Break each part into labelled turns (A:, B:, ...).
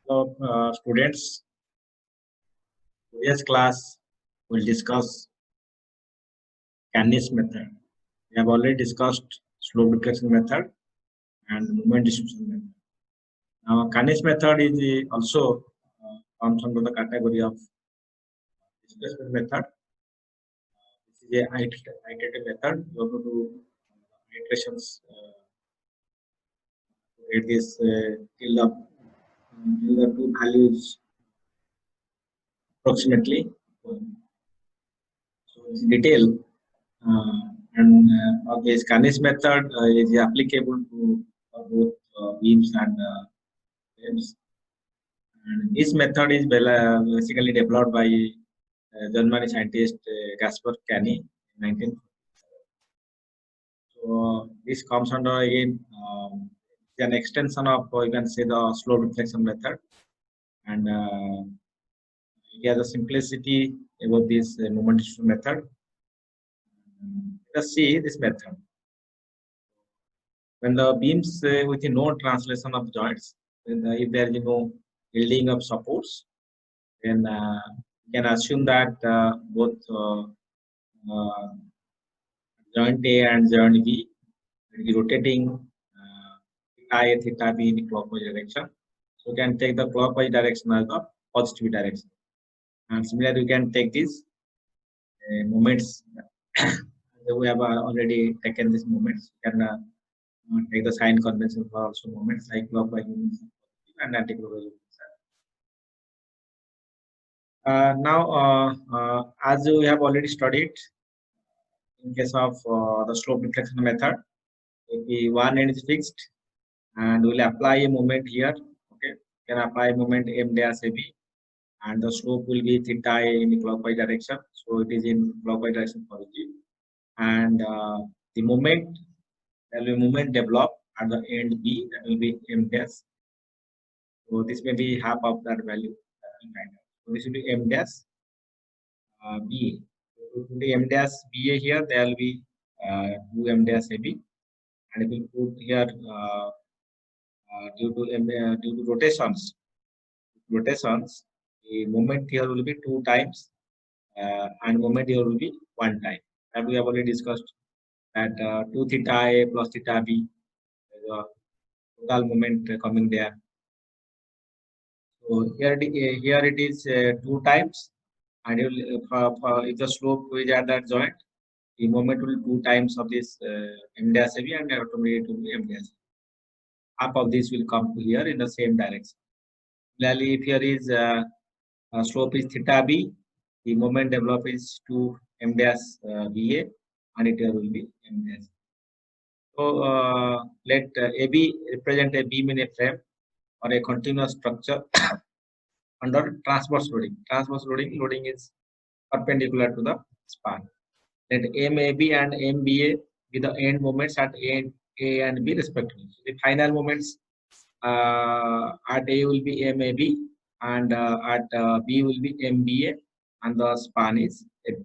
A: So, students, today's class will discuss Canis method. We have already discussed slope decreasing method and movement distribution method. Now, Canis method is also comes under the category of displacement method. This is a iterative method. You have to do iterations to get this till the two values approximately. So, in detail. This Canis method is applicable to both beams and waves. And this method is basically developed by German scientist Gaspar Cani in 1940. So this comes under again an extension of you can say the slope reflection method, and it has a simplicity about this moment distribution method. Let us see this method. When the beams with no translation of joints, if there is no yielding of supports, then you can assume that both joint A and joint B will be rotating theta A, theta B in the clockwise direction. So you can take the clockwise direction as the positive direction. And similarly, you can take these moments. We have already taken these moments. You can take the sign convention for also moments like clockwise movements and anti-clockwise movements. Now, as we have already studied, in case of the slope deflection method, if the one end is fixed and we will apply a moment here, okay, can apply a moment m dash ab, and the slope will be theta a in the clockwise direction, so it is in clockwise direction positive, and the moment, there will be moment developed at the end b, that will be m dash. So this may be half of that value. So this will be m dash ba. So the m dash ba here, there will be 2 m dash ab, and if we put here due to rotations, the moment here will be 2 times, and moment here will be 1 time. That we have already discussed. That 2 theta a plus theta b, the total moment coming there. So here it is 2 times, and if the slope is at that joint, the moment will be 2 times of this m dash ab, and automatically it will be m dash. Half of this will come to here in the same direction. Similarly, if here is slope is theta b, the moment developed is 2 m dash ba, and it will be m dash. So let AB represent a beam in a frame or a continuous structure under transverse loading. Transverse loading is perpendicular to the span. Let MAB and MBA be the end moments at A and B respectively. So the final moments at A will be MAB, and at B will be MBA, and the span is AB.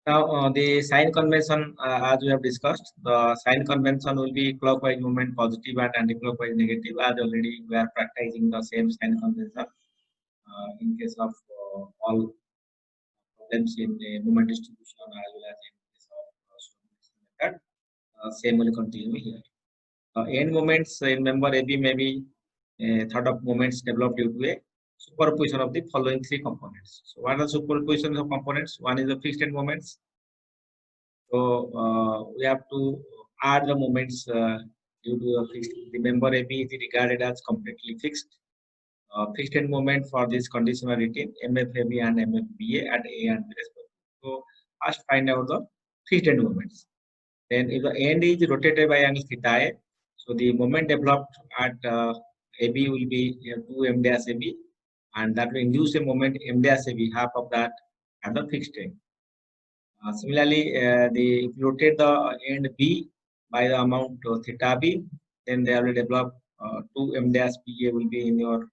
A: Now, the sign convention, as we have discussed, the sign convention will be clockwise movement positive and anti-clockwise negative. As already we are practicing the same sign convention in case of all problems in the movement distribution as well as in case of method. Same will continue here. End moments in member AB may be thought of moments developed due to a superposition of the following 3 components. So, what are the superposition of components? One is the fixed end moments. So we have to add the moments due to the fixed. The member AB is regarded as completely fixed. Fixed end moment for this condition are written MFAB and MFBA at A and B respectively. So first find out the fixed end moments. Then if the end is rotated by angle theta A, so the moment developed at AB will be 2 m dash AB, and that will induce a moment m dash AB, half of that at the fixed end. Similarly, if you rotate the end B by the amount of theta B, then they will develop 2 m dash BA will be in your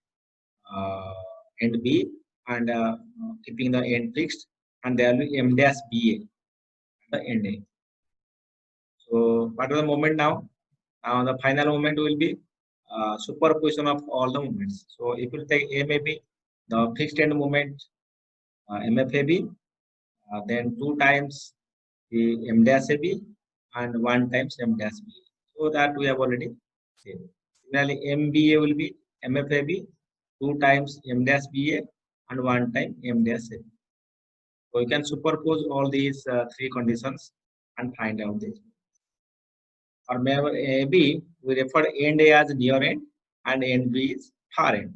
A: end B, and keeping the end fixed, and there will be m dash BA at the end A. So what is the moment now? Now the final moment will be superposition of all the moments. So if you take MAB, the fixed end moment MFAB, then 2 times the M dash AB and 1 times M dash B. So that we have already seen. Similarly, MBA will be MFAB, 2 times M dash BA and 1 time M dash AB. So you can superpose all these 3 conditions and find out this. Or member AB, we refer end A as near end and end B is far end.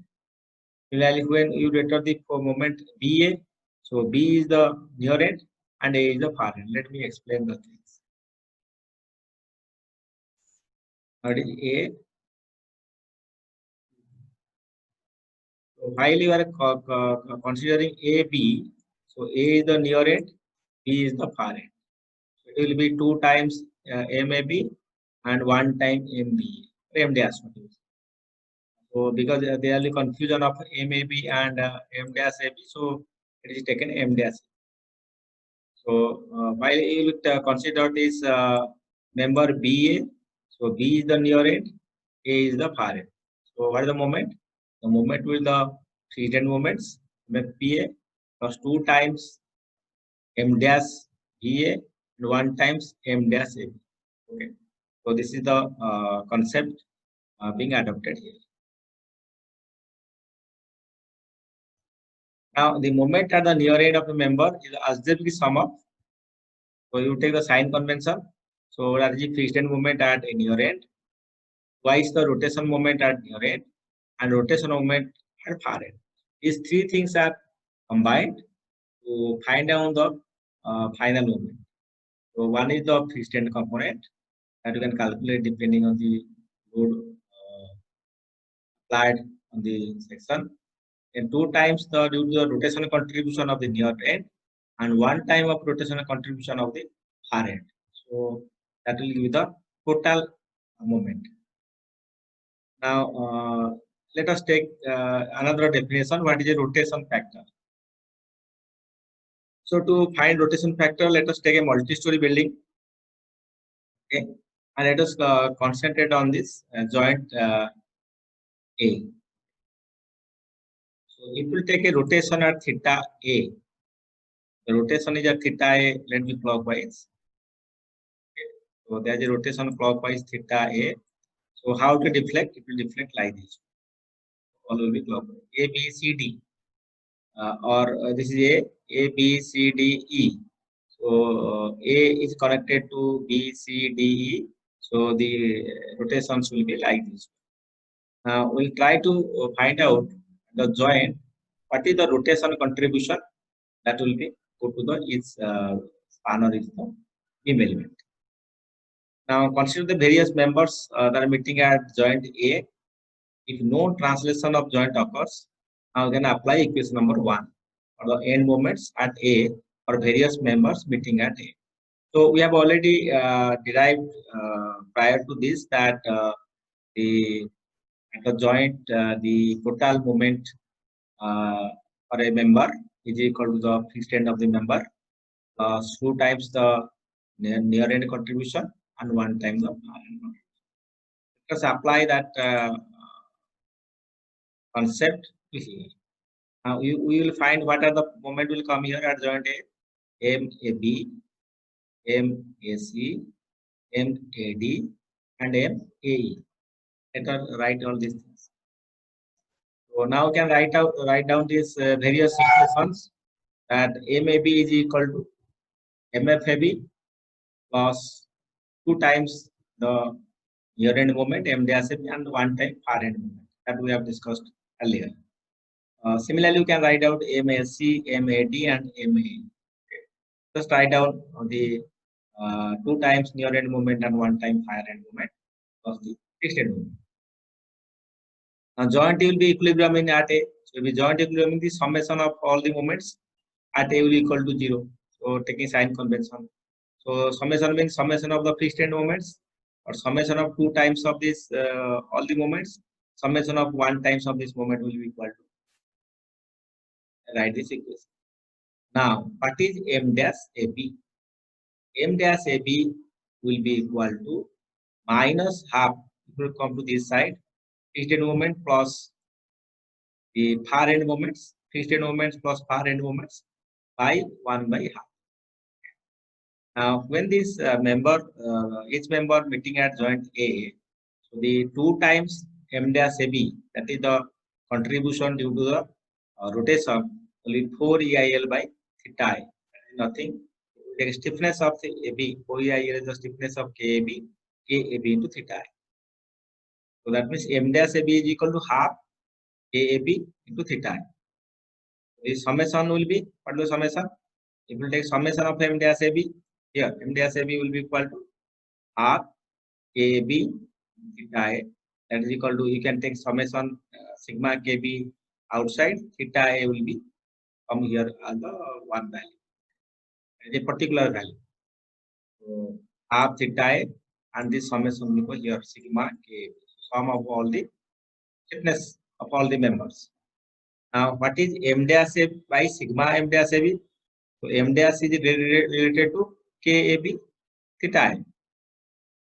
A: Similarly, when you return the moment BA, so B is the near end and A is the far end. Let me explain the things. What is A? So while you are considering AB, so A is the near end, B is the far end. So it will be 2 times MAB and 1 time MBA, M dash. So because there is confusion of MAB and M dash AB, so it is taken M dash. So while you will consider this member BA, so B is the near end, A is the far end. So what is the moment? The moment will the fixed end moments MFPA plus 2 times M dash BA and 1 times M dash AB. Okay. So this is the concept being adopted here. Now the moment at the near end of the member is algebraic sum of. So you take the sign convention. So that is the fixed end moment at a near end, twice the rotation moment at near end, and rotation moment at far end. These 3 things are combined to find out the final moment. So one is the fixed end component that you can calculate depending on the load applied on the section. And 2 times the due to the rotational contribution of the near end, and 1 time of rotational contribution of the far end. So that will give the total moment. Now let us take another definition. What is a rotation factor? So to find rotation factor, let us take a multi-story building. Okay, and let us concentrate on this joint A. So if we take a rotation at theta A, the rotation is at theta A, let me clockwise. Okay. So there is a rotation clockwise theta A. So how to deflect? It will deflect like this. All will be clockwise. A, B, C, D. Or this is A, B, C, D, E. So A is connected to B, C, D, E. So the rotations will be like this. Now we'll try to find out the joint. What is the rotation contribution that will be put to the each span or is the beam element. Now consider the various members that are meeting at joint A. If no translation of joint occurs, now we can apply equation number 1 for the end moments at A for various members meeting at A. So we have already derived prior to this that at the joint the total moment for a member is equal to the fixed end of the member 2 times the near end contribution and 1 time the far end contribution. Let us apply that concept here. Now we will find what are the moment will come here at joint A. MAB, MAC, MAD, and MAE. Let us write all these things. So now we can write down these various equations that MAB is equal to MFAB plus 2 times the near end moment M dash AB and 1 time far end moment that we have discussed earlier. Similarly, you can write out MAC, MAD, and MAE. Okay. Just write down the 2 times near end moment and 1 time far end moment plus the fixed end moment. Now joint will be equilibrium in at A. So if joint equilibrium in the summation of all the moments at A will be equal to 0. So taking sign convention. So summation means summation of the fixed end moments, or summation of 2 times of this all the moments. Summation of 1 times of this moment will be equal to. Write this equation. Now what is M dash AB? M dash AB will be equal to minus half. It will come to this side. fixed end moment plus the far end moments, fixed end moments plus far end moments by 1 by half. Now, when this each member meeting at joint A, so the 2 times M dash AB, that is the contribution due to the rotation, only 4 EIL by theta I. That is nothing. The stiffness of the AB, 4 EIL is the stiffness of KAB into theta I. So that means M dash AB is equal to half KAB into theta I. The summation will be, what is the summation? If we take summation of M dash AB, here M dash AB will be equal to half KB theta A, that is equal to, you can take summation sigma KB outside, theta A will be come here as the one value, a particular value. So half theta A and this summation will go here sigma KB, sum of all the stiffness of all the members. Now what is M dash A by sigma M dash AB? So M dash is related to KAB theta A.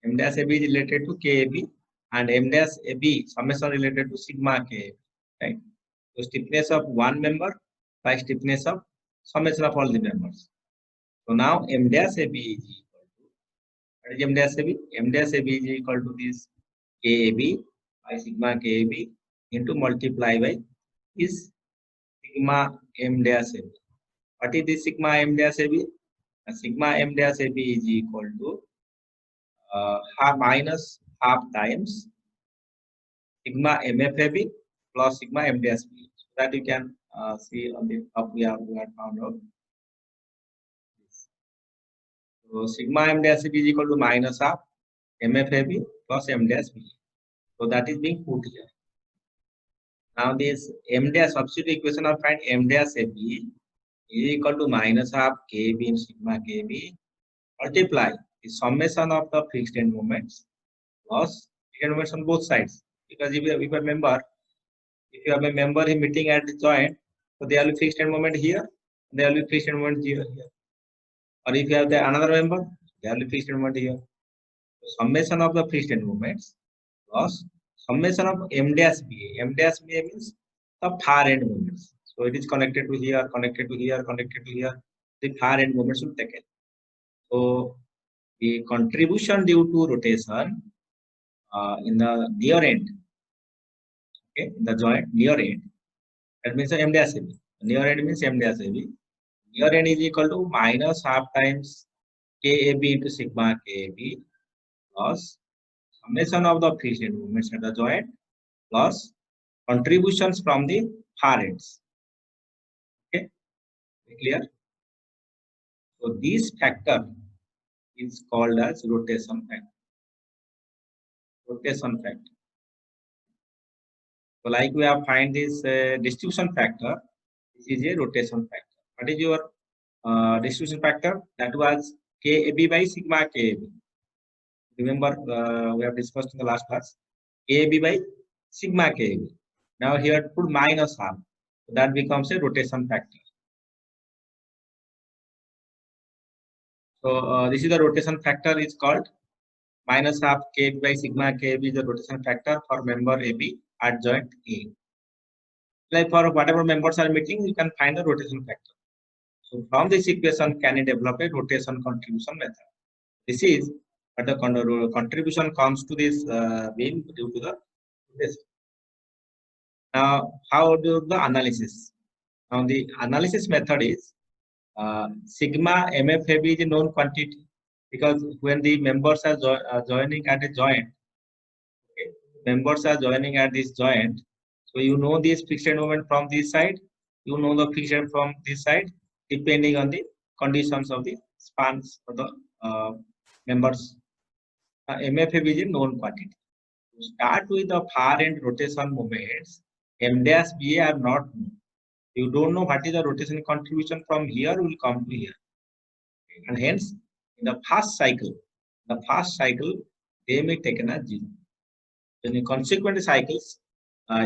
A: M dash AB is related to KAB and M dash AB summation related to sigma KAB, right? So stiffness of one member by stiffness of summation of all the members. So now M dash AB is equal to, what is M dash AB? M dash AB is equal to this KAB by sigma KAB into multiply by this sigma M dash AB. What is this sigma M dash AB? Sigma M dash AB is equal to half minus half times sigma MFAB plus sigma M dash B. So that you can see on the top we have found out. So sigma M dash B is equal to minus half MFAB plus M dash B. So that is being put here. Now this M dash substitute equation of find M dash AB is equal to minus half KB in sigma KB multiply the summation of the fixed end moments plus fixed end moments on both sides. Because if you have a member meeting at the joint, so there will be fixed end moment here, there will be fixed end moment here. Or if you have another member, there will be fixed end moment here. So summation of the fixed end moments plus summation of M dash BA. M dash BA means the far end moments. So it is connected to here, connected to here, connected to here. The far end moments will take it. So the contribution due to rotation in the near end, okay, in the joint near end, that means M dash AB. Near end means M dash AB. Near end is equal to minus half times KAB into sigma KAB plus summation of the fixed end moments at the joint plus contributions from the far ends. Okay, clear? So this factor is called as rotation factor. Rotation factor. So like we have find this distribution factor, this is a rotation factor. What is your distribution factor? That was KAB by sigma KAB. Remember we have discussed in the last class. KAB by sigma KAB. Now here put minus half. So that becomes a rotation factor. So this is the rotation factor is called minus half KAB by sigma KAB is the rotation factor for member AB at joint A. Like for whatever members are meeting, you can find the rotation factor. So from this equation, can you develop a rotation contribution method? This is but the contribution comes to this beam due to the rotation. Now, how do the analysis? Now, the analysis method is sigma MFAB is a known quantity because when the members are joining at a joint, okay, members are joining at this joint. So you know this fixed end moment from this side, you know the fixed end from this side, depending on the conditions of the spans of the members. MFAB is a known quantity. To start with the far end rotation moments, M dash BA are not known. You don't know what is the rotation contribution from here will come to here. And hence, in the first cycle, they may taken as 0. In the consequent cycles,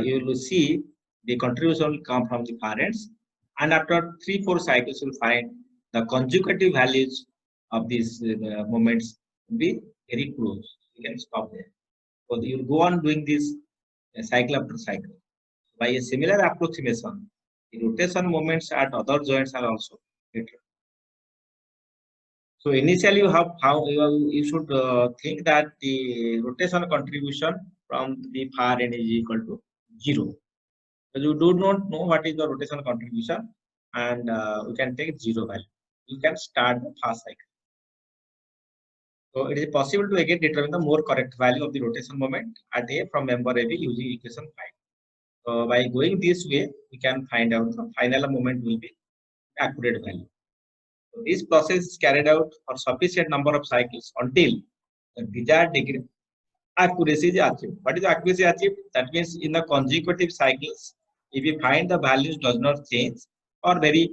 A: you will see the contribution will come from the far ends. And after 3-4 cycles, you will find the consecutive values of these moments will be very close. You can stop there. So you will go on doing this cycle after cycle. By a similar approximation, the rotation moments at other joints are also better. So initially, you should think that the rotation contribution from the far end is equal to 0. So you do not know what is the rotation contribution, and we can take 0 value. You can start the fast cycle. So it is possible to again determine the more correct value of the rotation moment at A from member AB using equation 5. So by going this way, we can find out the final moment will be accurate value. So this process is carried out for sufficient number of cycles until the desired degree accuracy is achieved. What is accuracy achieved? That means in the consecutive cycles, if we find the values does not change or very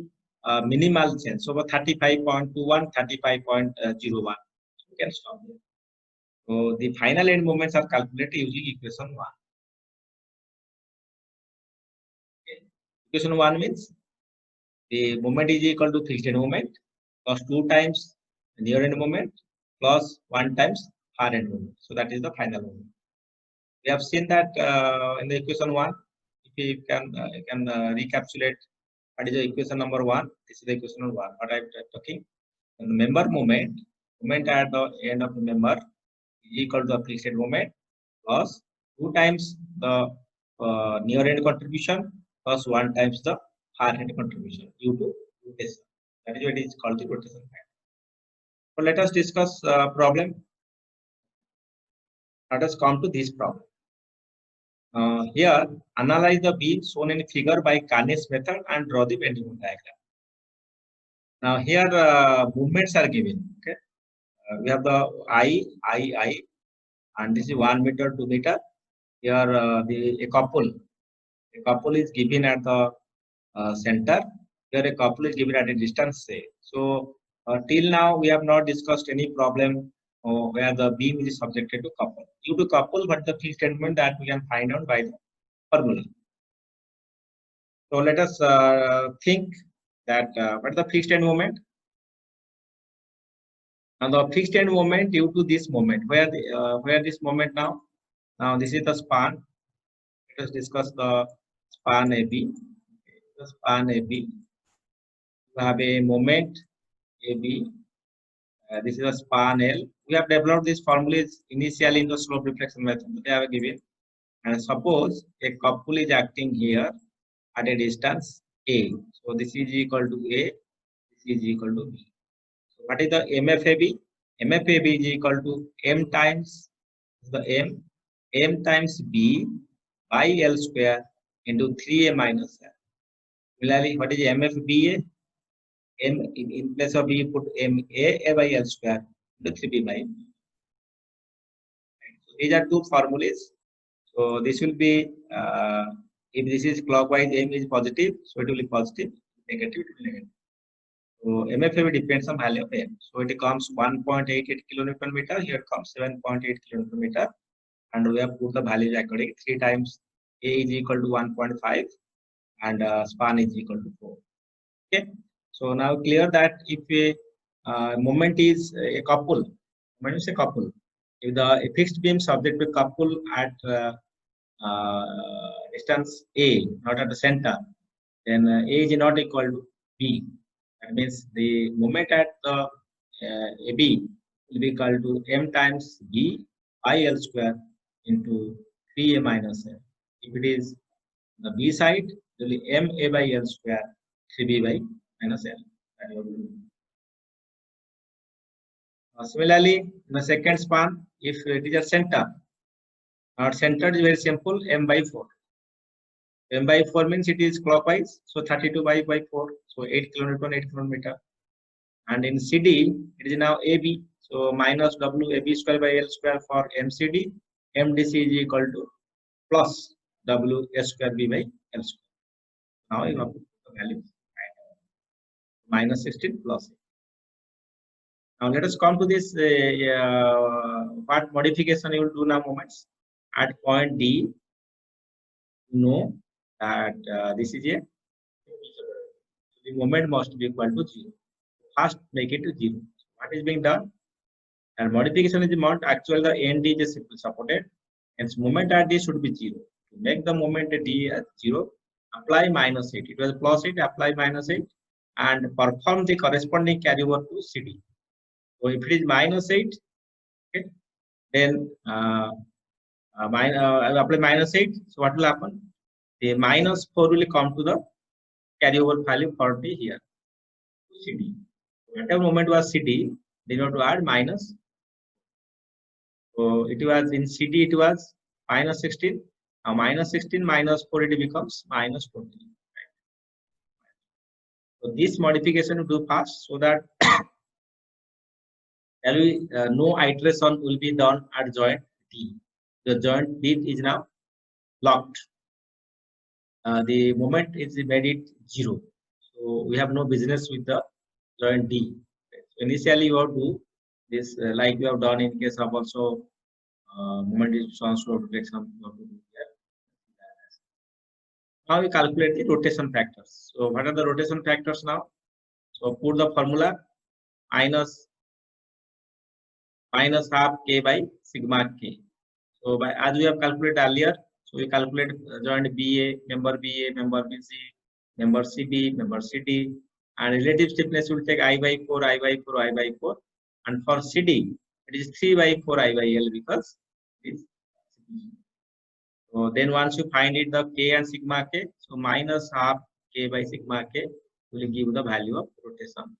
A: minimal change, so 35.21, 35.01, we can stop there. So the final end moments are calculated using equation 1. Okay. Equation 1 means the moment is equal to fixed end moment plus 2 times near end moment plus 1 times far end moment. So that is the final moment. We have seen that in the equation 1, if we can recapitulate what is the equation number 1. This is the equation number 1. What I am talking. The member moment at the end of the member is equal to the fixed end moment plus 2 times the near end contribution plus 1 times the far end contribution due to rotation. That is what is called the rotation factor. So let us discuss problem. Let us come to this problem. Here, analyze the beam shown in figure by Carney's method and draw the pendulum diagram. Now here movements are given. Okay, we have the I, and this is 1 meter, 2 meter. Here a couple is given at the center. Here a couple is given at a distance say. So till now we have not discussed any problem where the beam is subjected to couple. Due to couple, but the fixed end moment that we can find out by the formula. So let us think that what is the fixed end moment? Now the fixed end moment due to this moment, where this moment now? Now this is the span. Let us discuss the span AB. The span AB. We have a moment AB. This is a span L. We have developed these formulas initially in the slope reflection method. They are given. And suppose a couple is acting here at a distance A. So this is equal to A. This is equal to B. So what is the MFAB? MFAB is equal to M times the M times B by L square into 3A minus L. Similarly, what is MFBA? M in place of B, put MA by L square into 3B by B. So these are two formulas. So this will be, if this is clockwise, M is positive, so it will be positive, negative, it will be negative. So MFAB depends on value of M. So it comes 1.88 kilonewton meter, here comes 7.8 kilonewton meter, and we have put the values accordingly. 3 times A is equal to 1.5 and span is equal to 4. Okay. So now clear that if a moment is a couple, moment is a couple. If the fixed beam subject to couple at distance A, not at the center, then A is not equal to B. That means the moment at the AB will be equal to M times B by L square into 3A minus L. If it is the B side, it will be MA by L square, 3B by minus L. Similarly, in the second span, if it is a center, our center is very simple, M by 4. M by 4 means it is clockwise, so 32 by 4, so 8 kilonewton, 8 kilometer. And in CD, it is now AB, so minus WAB square by L square for MCD, MDC is equal to plus WS square B by L square. Now you have to put the value minus 16 plus 8. Now let us come to this what modification you will do now moments. At point D, you know that this is a the moment must be equal to 0. First make it to 0. What is being done? And modification is the amount actually the end is supported, and moment at D should be 0. To make the moment D as 0, apply -8. It was +8, apply -8 and perform the corresponding carryover to CD. So if it is -8, okay, then I will apply -8. So what will happen? The -4 will come to the carryover value for the here to CD. Whatever moment was CD, they have to add minus. So it was in CD, it was -16. Now -16 -4, it becomes -20. So this modification will do fast so that no iteration will be done at joint D. The joint D is now locked. The moment is made it 0. So we have no business with the joint D. So initially you have to do this like we have done in case of also moment is transfer protection. Now we calculate the rotation factors. So what are the rotation factors now? So put the formula minus half k by sigma k. So by as we have calculated earlier, so we calculate joint BA, member BA, member BC, member CB, member CD, and relative stiffness will take I by 4, I by 4, I by 4, and for CD it is 3 by 4 I by L because it is. So then once you find it the k and sigma k, so minus half k by sigma k will give the value of rotation.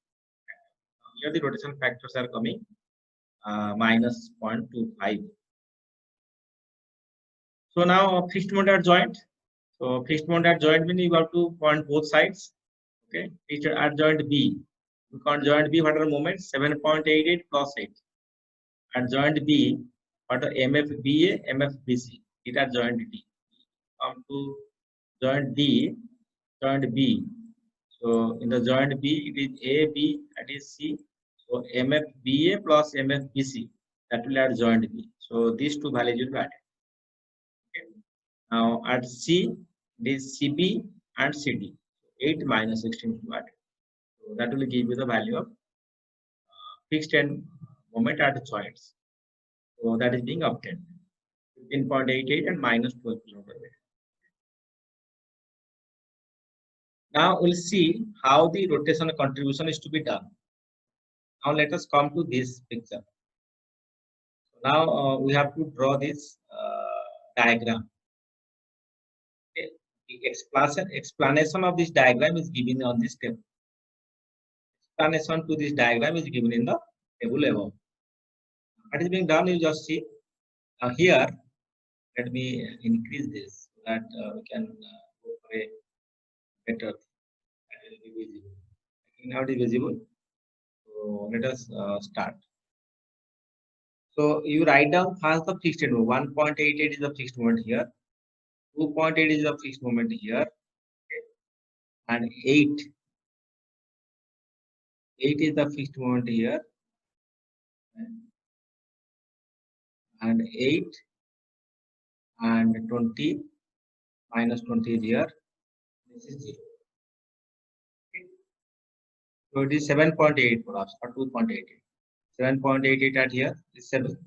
A: Here the rotation factors are coming minus 0.25. So now fixed moment at joint. So fixed moment at joint means you have to point both sides. Okay, fixed at joint B. You can't joint B, what are moments? 7.88 plus 8. At joint B, what are MFBA, MFBC? It are joint D. Come to joint D, joint B. So in the joint B, it is A, B, that is C. So MFBA plus MFBC, that will add joint B. So these two values will be added. Okay. Now at C, it is CB and CD. 8 minus 16 to add. So that will give you the value of fixed end moment at joints. So that is being obtained. 15.88 and minus 12 kN. Now we'll see how the rotational contribution is to be done. Now let us come to this picture. Now we have to draw this diagram. Okay. The explanation of this diagram is given on this table. Explanation to this diagram is given in the table above. What is being done? You just see here. Let me increase this so that we can go for a better. That will be visible. Now it is visible. So let us start. So you write down first the fixed moment. 1.88 is the fixed moment here. 2.8 is the fixed moment here. Okay. And 8 is the fixed moment here. And 8 and 20 minus 20 is here. This is 0. Okay. So it is 7.8 for us, or 2.88. 7.88 at here is 7.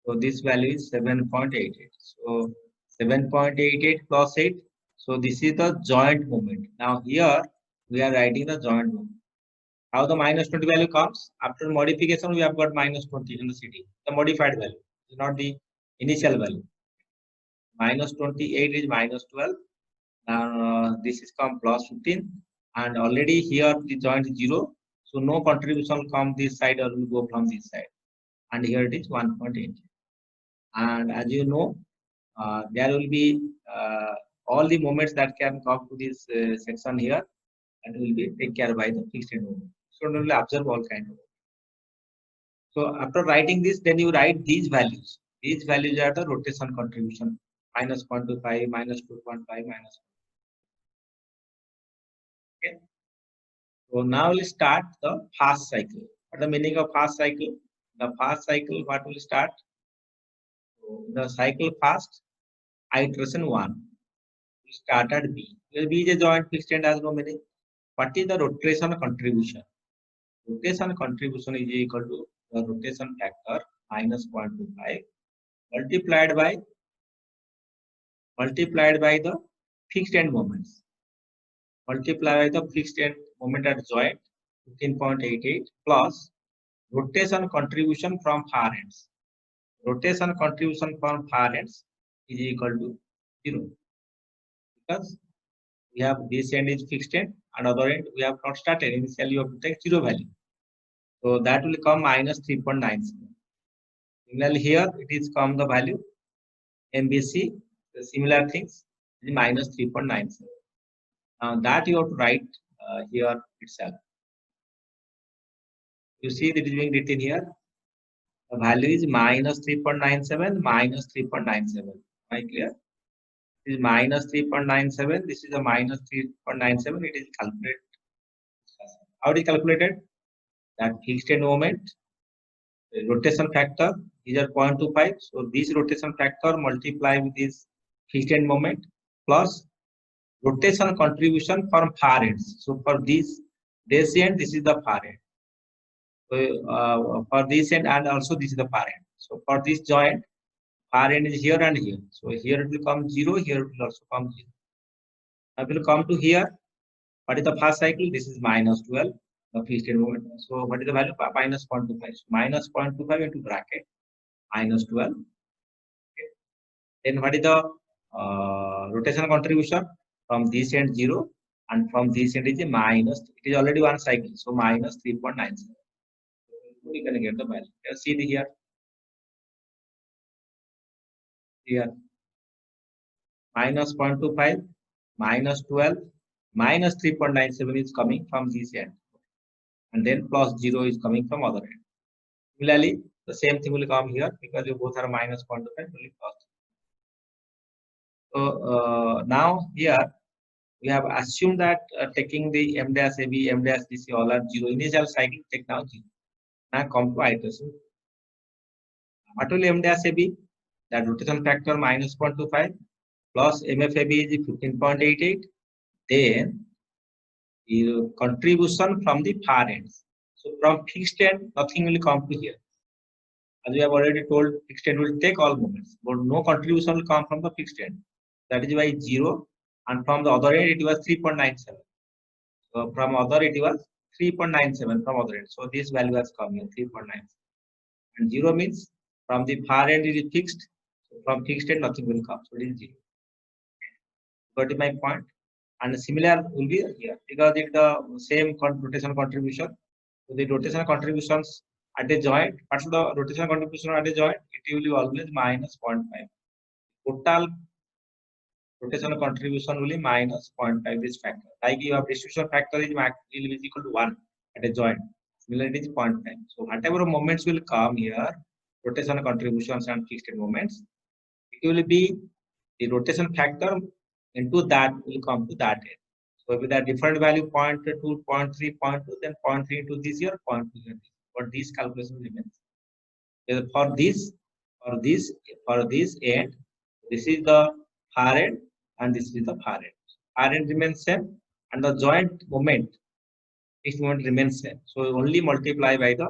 A: So this value is 7.88. So 7.88 plus 8. So this is the joint moment. Now here we are writing the joint moment. How the minus 20 value comes? After modification, we have got minus 20 in the CD. The modified value is not the initial value. Minus 28 is minus 12. This is come plus 15. And already here the joint is 0. So no contribution will come this side or will go from this side. And here it is 1.8. And as you know, there will be all the moments that can come to this section here, and will be taken care by the fixed end moment. So it will observe all kind of. So after writing this, then you write these values. These values are the rotation contribution: minus 0.25, minus 2.5, minus. Okay. So now we'll start the fast cycle. What is the meaning of fast cycle? The fast cycle, what will start? So the cycle fast, iteration 1. We start at B. B is a joint fixed end has no meaning. What is the rotation contribution? Rotation contribution is equal to the rotation factor minus 0.25 multiplied by multiplied by the fixed end moments. Multiplied by the fixed end moment at joint 15.88 plus rotation contribution from far ends. Rotation contribution from far ends is equal to 0 because we have this end is fixed end and other end we have not started. Initially, you have to take 0 value. So that will come minus 3.97. Similarly, here it is come the value MBC, the similar things is minus 3.97. Now that you have to write here itself. You see that it is being written here. The value is minus 3.97 minus 3.97. Am I clear? This is minus 3.97. This is a minus 3.97. It is calculated. How it is calculated? That fixed end moment, the rotation factor is at 0.25. So this rotation factor multiplied with this fixed end moment plus rotation contribution from far ends. So for this end, this is the far end. So for this end and also this is the far end. So for this joint, far end is here and here. So here it will come 0, here it will also come 0. I will come to here. What is the first cycle? This is minus 12, the fixed end moment. So what is the value? Minus 0.25. So minus 0.25 into bracket, minus 12. Okay. Then what is the rotation contribution? From this end 0 and from this end is a minus. It is already one cycle. So minus 3.97. We can get the value. See the here. Here. Minus 0.25, minus 12, minus 3.97 is coming from this end. And then plus 0 is coming from other end. Similarly, the same thing will come here because you both are minus 0.25, only plus. So now here we have assumed that taking the M dash AB, M dash DC all are 0. Initial cycle take now 0. Now come to iteration. What will M dash AB? That rotation factor minus 0.25 plus MFAB is 15.88. Then the contribution from the far ends. So from fixed end, nothing will come to here. As we have already told, fixed end will take all moments, but no contribution will come from the fixed end. That is why 0, and from the other end it was 3.97. So from other it was 3.97 from other end. So this value has come here 3.97. And 0 means from the far end it is fixed. So from fixed end nothing will come. So it is 0. Got my point? And similar will be here because it's the same rotation contribution. So the rotation contributions at a joint, what's the rotation contribution at a joint? It will be always minus 0.5. Total rotation contribution will be minus 0.5 this factor. Like your distribution factor is equal to 1 at a joint. Similarly, it is 0.5. So whatever moments will come here, rotation contributions and fixed moments, it will be the rotation factor into that will come to that end. So with a different value 0.2, 0.3, 0.2, then 0.3 into this year, 0.2 here. But this calculation remains. For this end, this is the far end and this is the far end. Far end remains same and the joint moment, fixed moment remains same. So only multiply by the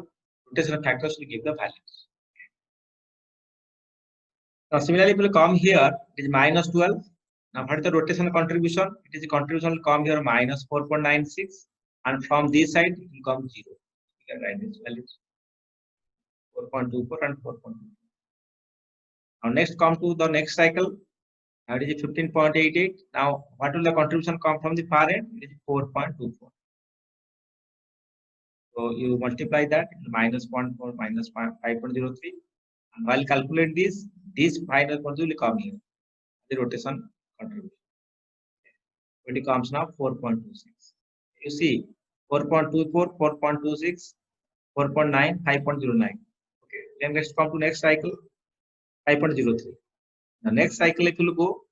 A: rotation factors to give the values. Now similarly, it will come here, it is minus 12. Now what is the rotation contribution? It is the contribution will come here minus 4.96 and from this side it will come 0. You can write this values 4.24 and 4.2. Now next come to the next cycle. Now it is 15.88. Now what will the contribution come from the far end? It is 4.24. So you multiply that minus 0.4 minus 5.03. And while calculate this final quantity will come here. The rotation contribution. It comes now 4.26. You see 4.24, 4.26, 4.9, 5.09. Okay. Then let's come to next cycle 5.03. The next cycle if you go,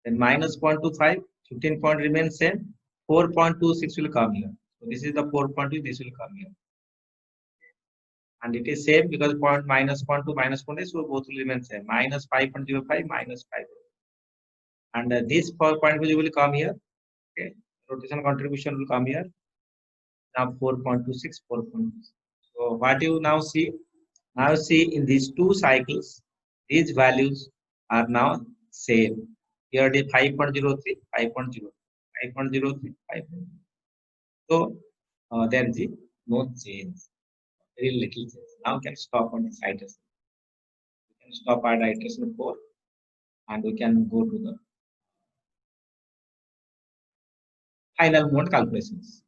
A: then minus 0.25, 15 point remains same, 4.26 will come here. So this is the 4.2, this will come here. And it is same because minus 0.2 minus 0.8, so both will remain same. Minus 5.05 minus 5. And this 4.2 will come here. Okay, rotation contribution will come here. Now 4.26, 4.26. So what you now see? Now see in these two cycles, these values are now same. Here it is 5.03, 5.0, 5.03, 5.0. So there is no change, very little change. Now we can stop on this iteration. We can stop at iteration 4 and we can go to the final mode calculations.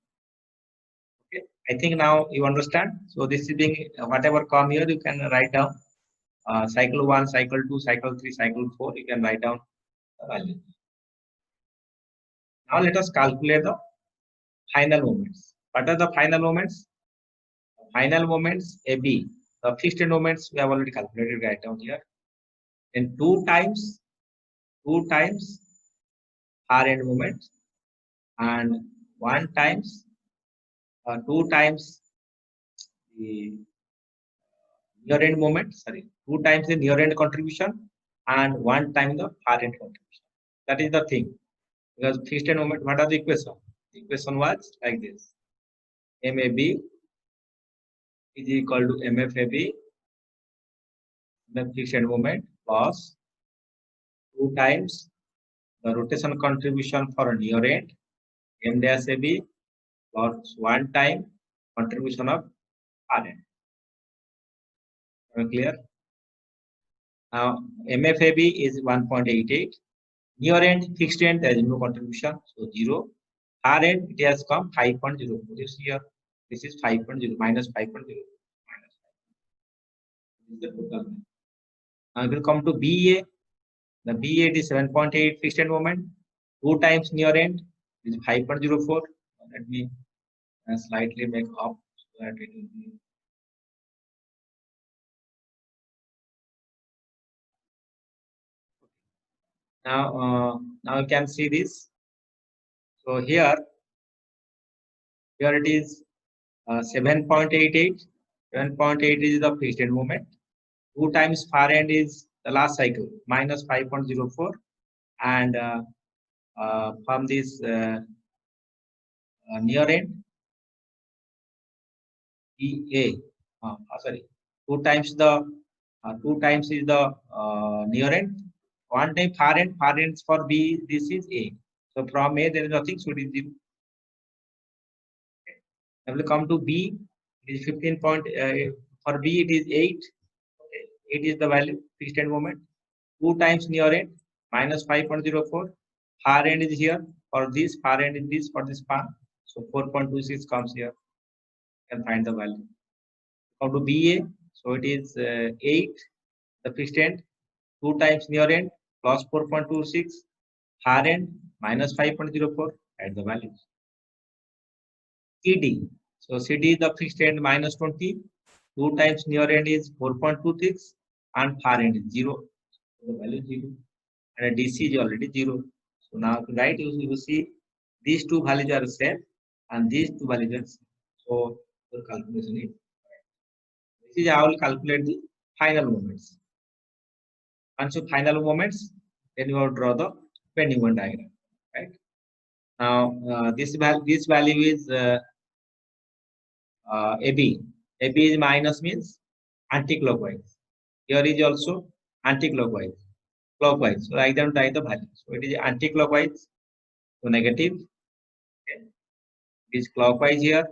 A: Okay, I think now you understand. So this is being whatever come here, you can write down cycle 1, cycle 2, cycle 3, cycle 4. You can write down the value. Now let us calculate the final moments. What are the final moments? Final moments AB. The fixed moments we have already calculated right down here. And two times far end moment and two times the near end moment. Sorry, two times the near end contribution and one time the far end contribution. That is the thing. Because fixed end moment, what are the equation? The equation was like this: MAB is equal to MFAB, the fixed end moment, plus two times the rotation contribution for near end M dash AB plus one time contribution of RN. Clear? Now MFAB is 1.88. Near end fixed end there is no contribution, so 0. RN it has come 5.04. This here, this is 5.0 minus 5.0 minus 5. This is the total. Now it will come to BA. The BA is 7.8 fixed end moment. 2 times near end is 5.04. Let me slightly make up so that it will be. Now you can see this. So here it is 7.88. 7.8 is the fixed end moment. 2 times far end is the last cycle minus 5.04, and from this near end EA. Sorry, 2 times is the near end. One time far end for B, this is A. So from A there is nothing, so it is 0. I will come to B. It is 15 point. For B it is 8. Okay. 8 is the value fixed end moment. 2 times near end minus 5.04. Far end is here. For this far end is this for this far. So 4.26 comes here. You can find the value. Come to BA. So it is 8. The fixed end. 2 times near end plus 4.26. Far end minus 5.04. Add the values. CD. So CD is the fixed end minus 20. 2 times near end is 4.26 and far end is 0. So the value is 0. And DC is already 0. So now to write, you see these two values are same and these two values are same. So the calculation is correct. This is how I will calculate the final moments. Once you final moments, then you will draw the pending one diagram. Right? Now this value is AB. AB is minus means anti-clockwise. Here is also anti-clockwise. Clockwise. So I don't write the value. So it is anti-clockwise. So negative. Okay. It is clockwise here.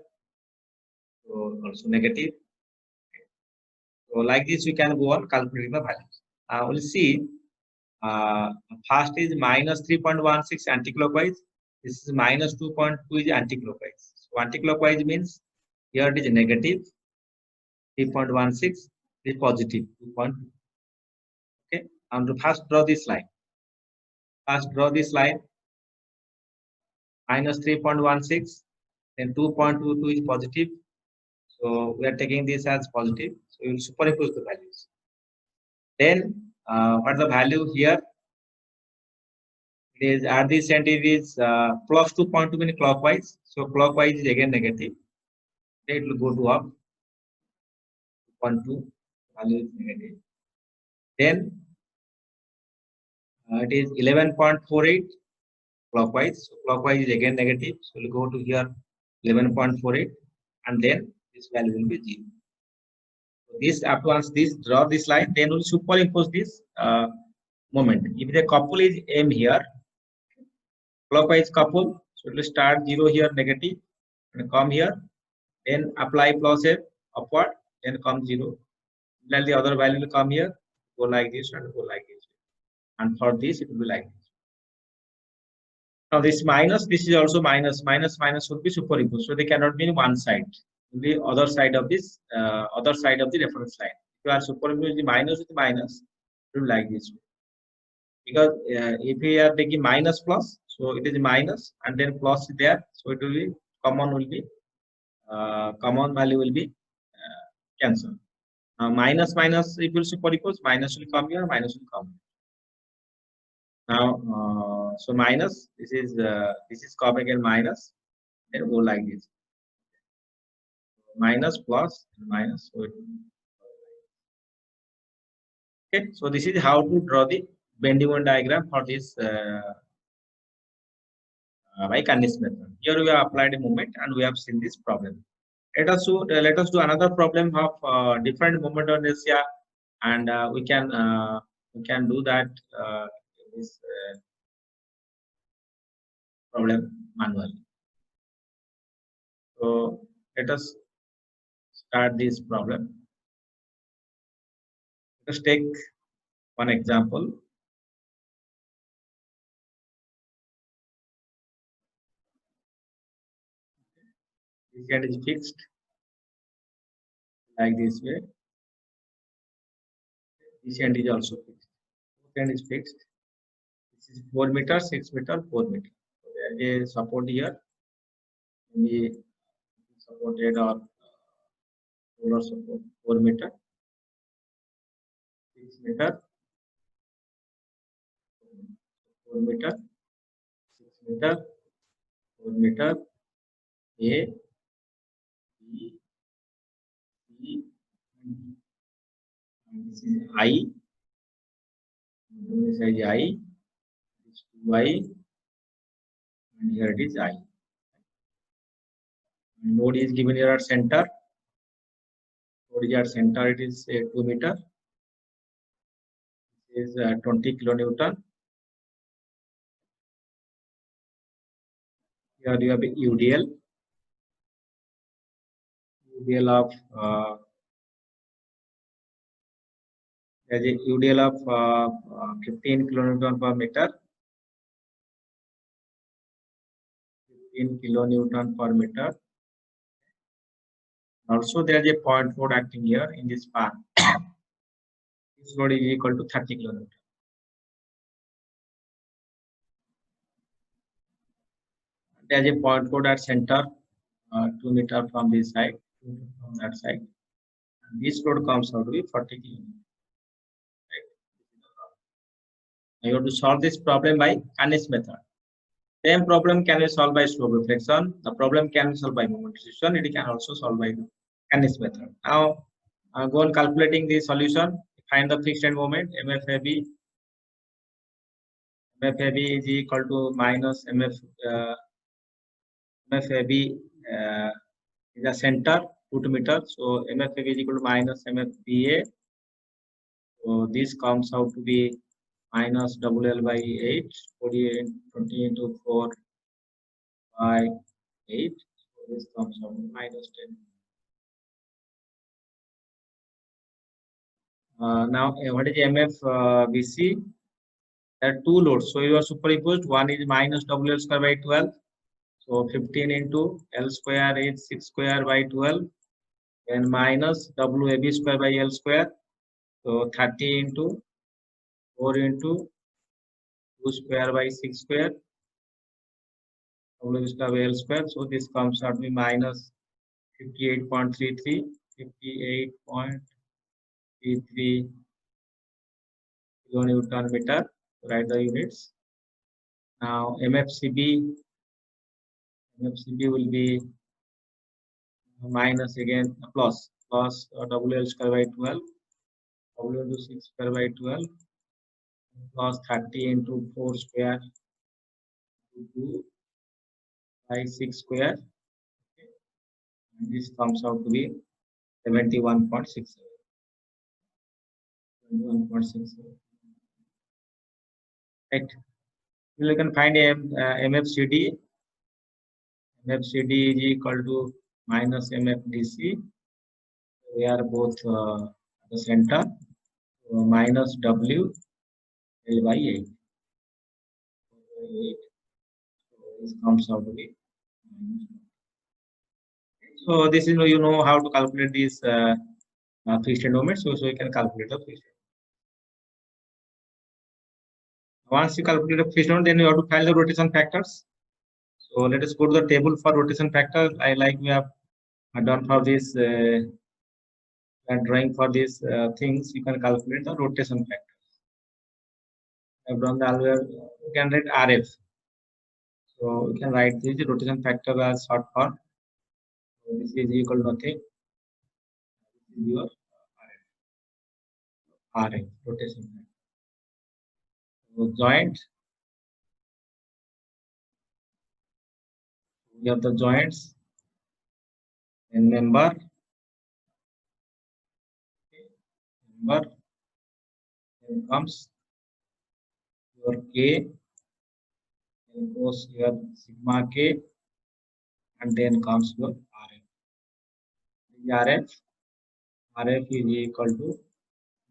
A: So also negative. Okay. So like this, we can go on calculating the values. We'll see. First is minus 3.16 anti-clockwise. This is minus 2.2 is anti-clockwise. So anti-clockwise means here it is negative 3.16 is positive 2.2. Okay, and to first draw this line. First draw this line. Minus 3.16, then 2.22 is positive. So we are taking this as positive. So we will superimpose the values. Then what the value here? It is at this end it is plus 2.2 means clockwise. So clockwise is again negative. Then it will go to up 2.2, value is negative. Then it is 11.48 clockwise. So clockwise is again negative. So we'll go to here 11.48 and then this value will be 0. So this after once this draw this line, then we'll superimpose this moment. If the couple is M here, clockwise couple, so it will start 0 here, negative, and come here, then apply plus F upward, then come 0. Then the other value will come here, go like this and go like this. And for this, it will be like this. Now this minus, this is also minus, minus, minus would be superimposed. So they cannot be in one side. The other side of this, other side of the reference line. If you are superimposing the minus with minus, it will like this. Because if we are taking minus plus, so it is minus and then plus there, so it will be common value will be cancelled. Minus minus if you superimpose, minus will come here, minus will come here. Now so minus, this is come again minus, then go like this, minus plus and minus. So okay, so this is how to draw the bending moment diagram for this by Cannis method. Here we have applied a moment and we have seen this problem. Let us do another problem of different moment on inertia, and we can do that this problem manually. So let us start this problem. Let's take one example. This end is fixed like this way. This end is also fixed. This end is fixed. This is 4 meter, 6 meter, 4 meter. So there is a support here. We supported or solar support 4 meter, 6 meter, 4 meter, 6 meter, 4 meter, A, B, C, and this is I. This is I, this is 2I, and here it is I. Node is given here at center. Node is at center, it is 2 meter. This is 20 kilonewton. Here you have a UDL. UDL of there's a UDL of 15 kilonewton per meter. 15 kilonewton per meter. Also, there is a point load acting here in this part. This load is equal to 30 kilonewton. There is a point load at center, 2 meter from this side, 2 meter from that side. And this load comes out to be 40 kilonewton. Right? Now you have to solve this problem by Cannis method. Same problem can be solved by slope reflection. The problem can be solved by moment distribution. It can also solve by the Cannis method. Now go on calculating the solution. Find the fixed end moment MFAB. MFAB is equal to minus MFAB is a center 2 meter. So MFAB is equal to minus MFBA. So this comes out to be minus WL by 8, 48, 20 into 4 by 8. So this comes out to minus 10. Now what is MFBC? There are two loads. So you are superimposed. One is minus WL square by 12. So 15 into L square is 6 square by 12. And minus WAB square by L square. So 30 into 4 into 2 square by 6 square. WAB square by L square. So this comes out to be minus 58.33. 58.33 kilonewton meter. Write the units. Now MFCB will be minus again plus WL square by 12, W into 6 square by 12 plus 30 into 4 square into 2 by 6 square. Okay. And this comes out to be 71.67. 71.67. right? You can find MFCD. MFCD is equal to minus MFDC. They are both the center. So minus W L by 8. So this comes out to be minus. So this is, you know how to calculate these freestanding moments. So you can calculate the freestanding. Once you calculate the freestanding, then you have to find the rotation factors. So let us go to the table for rotation factors. I like we have done for this and drawing for these things. You can calculate the rotation factors. I've done the always. You can write RF. So you can write this rotation factor as short for. So this is equal to nothing. This is your RF rotation factor. So joint. We have the joints and member. Member. Then comes your K. Then goes your sigma K. And then comes your RF. RF is equal to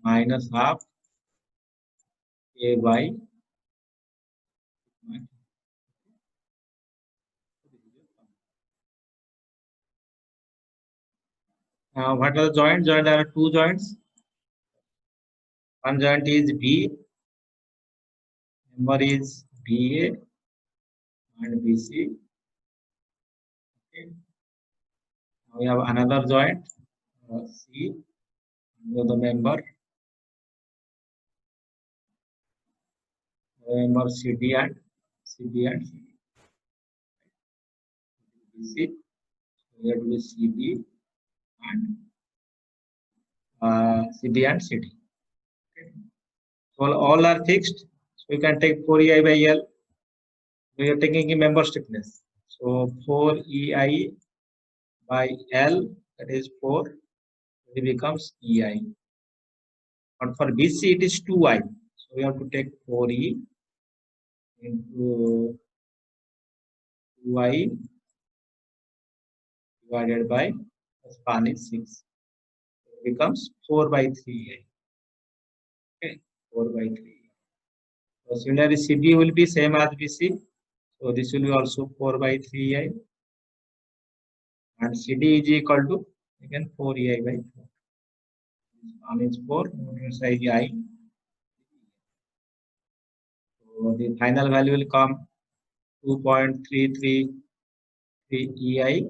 A: minus half A by what are the joints? There are two joints. One joint is B, member is BA and BC. Okay. Now we have another joint C, the member CD and BC. Here will be CB and CD and CD. Okay. So all are fixed. So you can take 4EI by L. We are taking a member stiffness. So 4EI by L, that is 4, it becomes EI. But for BC, it is 2I. So we have to take 4E into 2I divided by the span is 6. It becomes 4 by 3I. Okay, 4 by 3. So similarly, CB will be same as BC. So this will be also 4 by 3I. And CD is equal to again 4EI by 4. Span is 4, size I. So the final value will come 2.333 EI.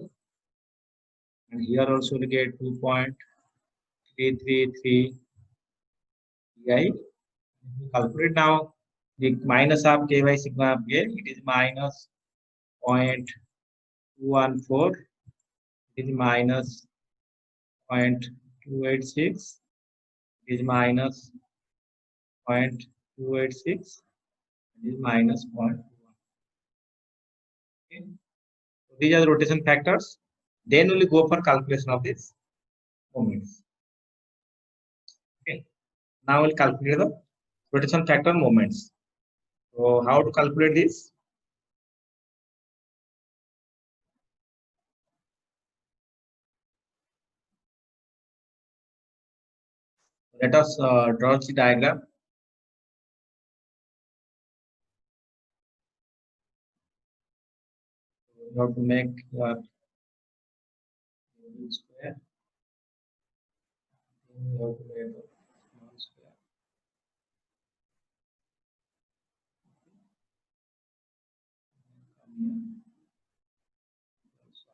A: And here also we get 2.333 EI. Calculate now the minus of K by sigma of K, it is minus 0.214, it is minus 0.286, it is minus 0.286, it is minus 0.21. Okay. So these are the rotation factors. Then we will go for calculation of these moments. Okay. Now we'll calculate the rotation factor moments. So how to calculate this? Let us draw the diagram. You have to make square. You have to make a small square.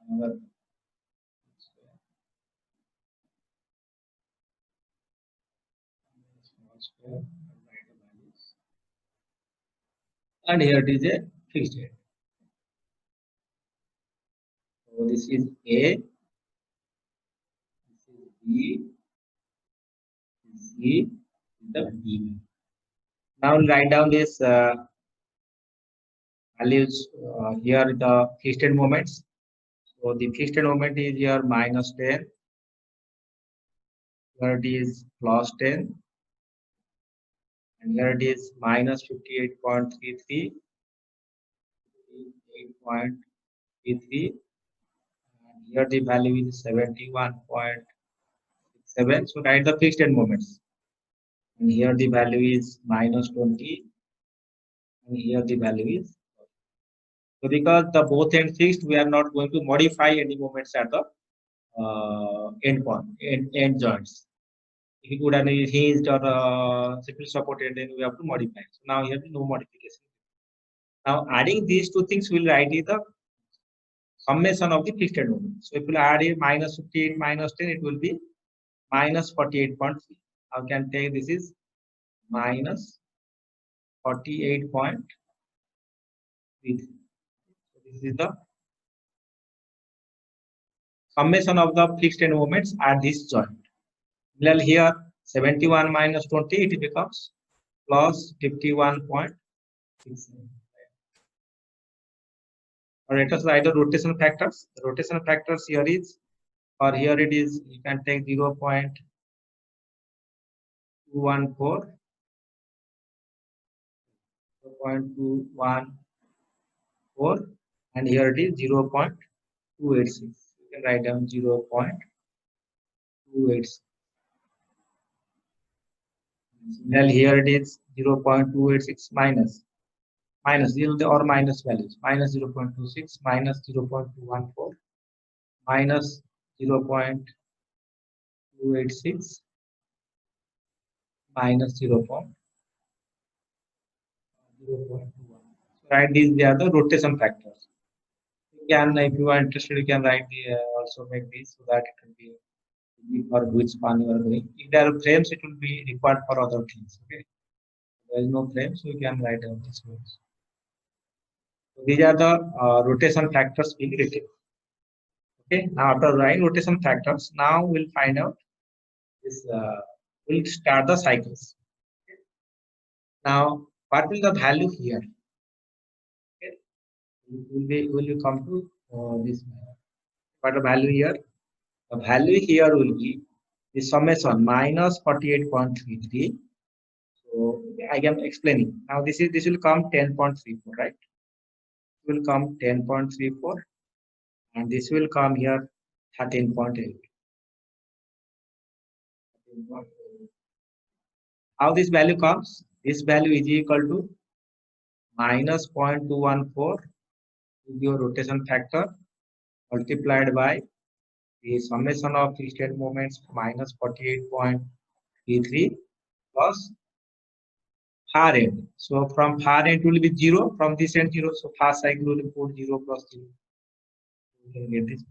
A: Another square. Small square. And here it is a fixed head. So this is A, this is B, C, the B. Now we'll write down this values here the fixed head moments. So the fixed head moment is here minus 10. Here it is plus 10. and here it is minus 58.33, 8.33, and here the value is 71.7. So write the fixed end moments, and here the value is minus 20, and here the value is. So because the both end fixed, we are not going to modify any moments at the end point, end joints. If you put any hinged or simple supported, then we have to modify. So now here no modification. Now adding these two things, will write the summation of the fixed end moment. So if we add a minus 58 minus 10, it will be minus 48.3. Now can take this is minus 48.3. So this is the summation of the fixed end moments at this joint. Well, here 71 minus 20, it becomes plus 51.6. Or let us write the rotation factors. The rotation factors here is, or here it is, you can take 0.214, 0.214, and here it is 0.286. You can write down 0.286. Well, here it is 0.286 minus 0 or minus values, minus 0.26, minus 0.214, minus 0.286, minus 0.0.21. Write these, they are the rotation factors. You can, if you are interested, you can write the also make this so that it will be for which span you are doing. If there are frames, it will be required for other things. Okay, there is no frame, so you can write down these ones. So these are the rotation factors being written. Okay, now after writing rotation factors, now we'll find out this. We'll start the cycles. Okay. Now, what will the value here? Okay. Will you come to this? What the value here? The value here will be the summation minus 48.33. So I am explaining. Now this will come 10.34, right? It will come 10.34, and this will come here 13.8. How this value comes? This value is equal to minus 0.214 is your rotation factor multiplied by the summation of fixed end moments minus 48.33 plus far end. So from far end will be 0, from this end 0. So far cycle will put 0 plus 0. You can get this.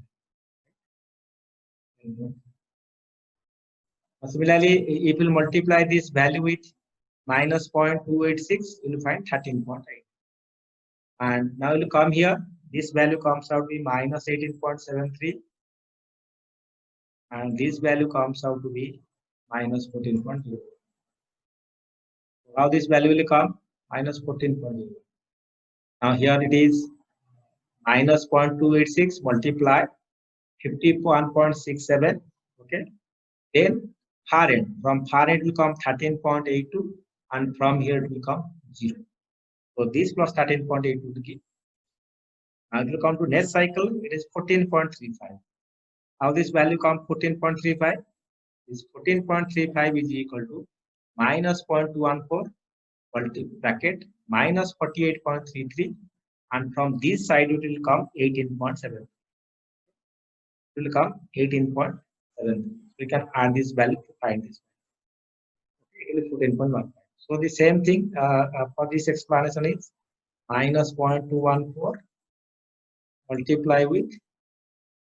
A: Similarly, if you multiply this value with minus 0.286, you will find 13.8. And now you come here, this value comes out to be minus 18.73, and this value comes out to be minus 14.0. How this value will come? Minus 14.0. Now here it is minus 0.286 multiply 51.67. Okay. Then far end, from far end will come 13.82, and from here it will come 0. So this plus 13.82 will give. Now it will come to next cycle, it is 14.35. How this value comes 14.35? This 14.35 is equal to minus 0.214 bracket minus 48.33, and from this side it will come 18.7. It will come 18.7. We can add this value to find this. It will 14.15. So the same thing for this explanation is minus 0.214 multiply with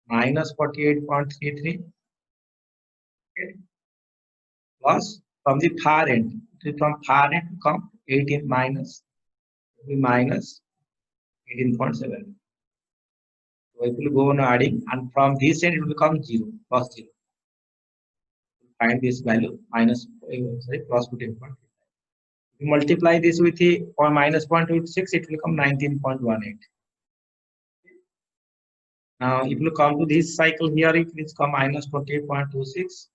A: minus 48.33, okay, plus from the far end, from far end to come 18 minus 18.7. So it will go on adding, and from this end it will become 0 plus 0. Find this value minus plus 14.5. If you multiply this with the or minus 0.26, it will become 19.18. Now, if you come to this cycle here, it will come minus 28.26,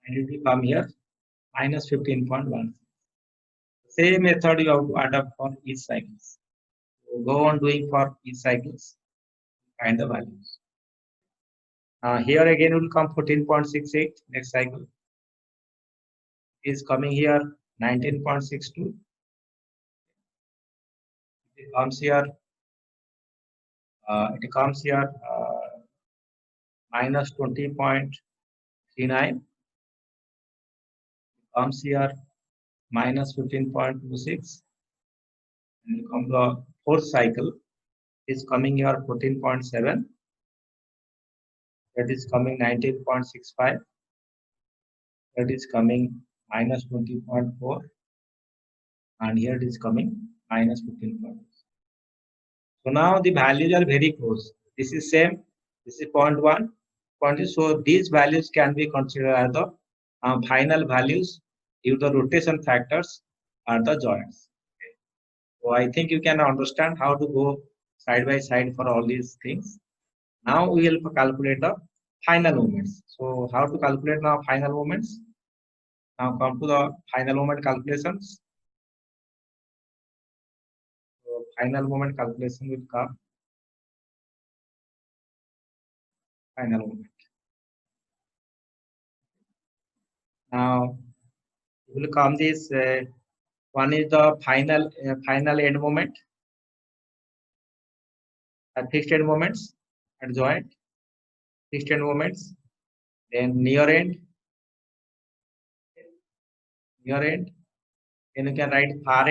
A: and it will come here minus 15.1. Same method you have to adapt for each cycles. So go on doing for each cycles, find the values. Here again will come 14.68 next cycle. Is coming here 19.62. It comes here. Minus 20.39. Comes here minus 15.26. And come the fourth cycle is coming here 14.7. That is coming 19.65. That is coming minus 20.4. And here it is coming minus 15.4. So now the values are very close. This is same. This is 0.1. So these values can be considered as the final values if the rotation factors are the joints. Okay. So I think you can understand how to go side by side for all these things. Now we will calculate the final moments. So how to calculate now final moments? Now come to the final moment calculations. So final moment calculation will come. Final moment. Now will come this one is the final end moment, fixed end moments at joint, fixed end moments, then near end, then you can write far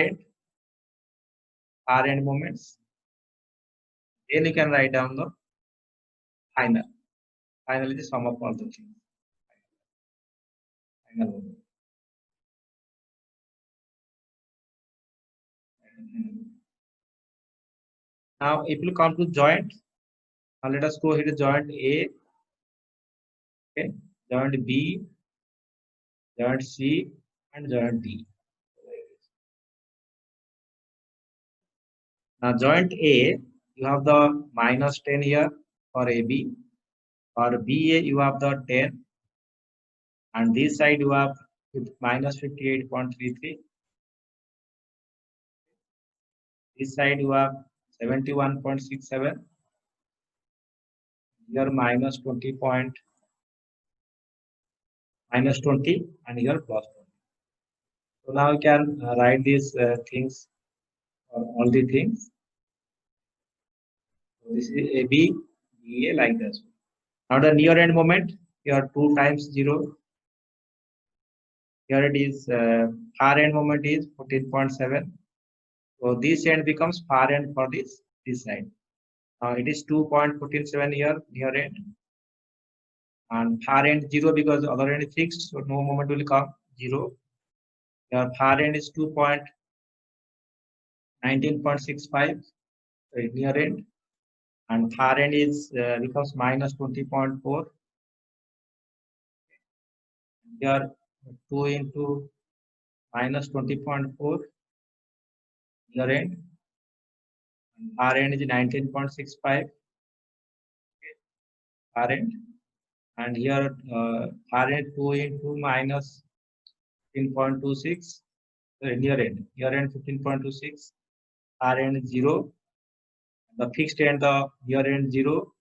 A: end moments, then you can write down the final. Final is the sum of all the things. Final moment. Now if you come to joint, now let us go here to joint A, okay, joint B, joint C, and joint D. Now joint A, you have the minus 10 here for AB. For BA, you have the 10. And this side, you have minus 58.33. This side, you have 71.67. Here, minus 20, and here, plus 20. So now you can write these things, all the things. So this is AB, BA like this. Now the near end moment, here 2 times 0. Here it is far end moment is 14.7. So this end becomes far end for this side. It is 2.47 here near end. And far end 0 because the other end is fixed, so no moment will come 0. Here far end is 19.65 near end. And far end is becomes minus 20.4. Here 2 into minus 20.4 near end. And far end is 19.65 far end. And here far end 2 into minus 15.26 near end 15.26, far end 0. The fixed end, the near end 0,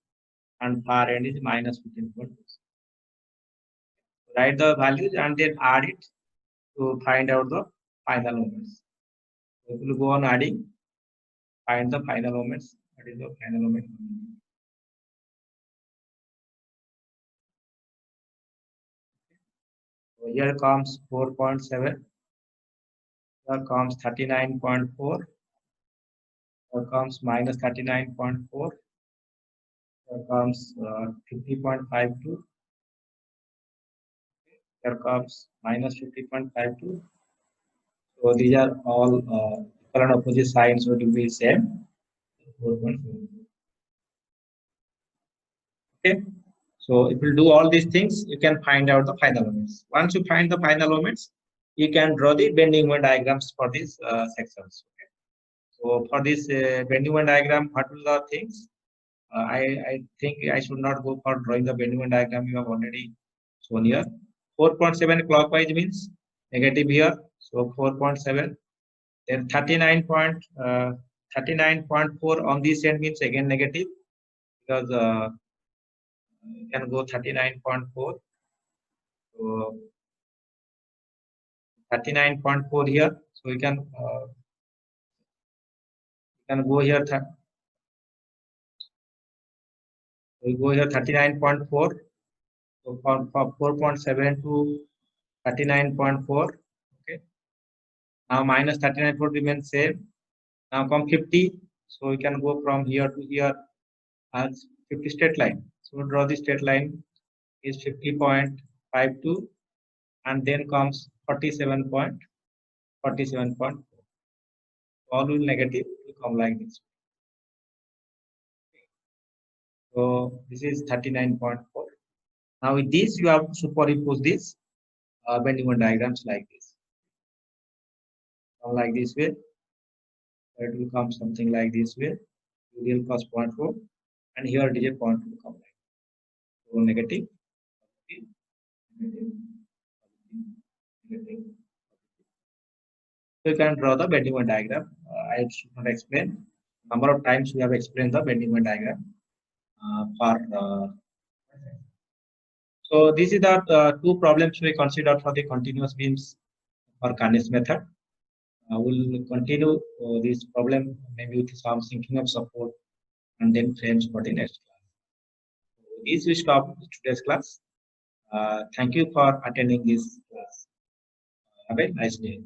A: and far end is minus 15.2. Write the values and then add it to find out the final moments. So we will go on adding, find the final moments. What is the final moment? So here comes 4.7. Here comes 39.4. Here comes minus 39.4. Here comes 50.52. Here comes minus 50.52. So these are all equal and opposite signs, so it will be same. 4.7. Okay. So if you do all these things, you can find out the final moments. Once you find the final moments, you can draw the bending moment diagrams for these sections. Okay. So for this bending moment diagram, what are the things? I think I should not go for drawing the bending moment diagram. You have already shown here. 4.7 clockwise means negative here, so 4.7. Then 39.4 on this end means again negative, because you can go 39.4. So 39.4 here, so you can go here. We go here 39.4. So from 4.7 to 39.4. Okay. Now minus 39.4 remains same. Now come 50. So we can go from here to here as 50 straight line. So draw the straight line is 50.52, and then comes 47.47. All will negative will come like this. So this is 39.4. Now with this you have to superimpose this bending moment diagrams like this. Come like this way. It will come something like this way. Real cost 0.4, and here digit 0.2 will come like. So negative, negative, negative. So you can draw the bending moment diagram. I should not explain. Number of times we have explained the bending moment diagram So this is the two problems we considered for the continuous beams for Carnage method. We'll continue this problem maybe with some sinking of support and then frames for the next class. This will stop today's class. Thank you for attending this class. Have a nice day.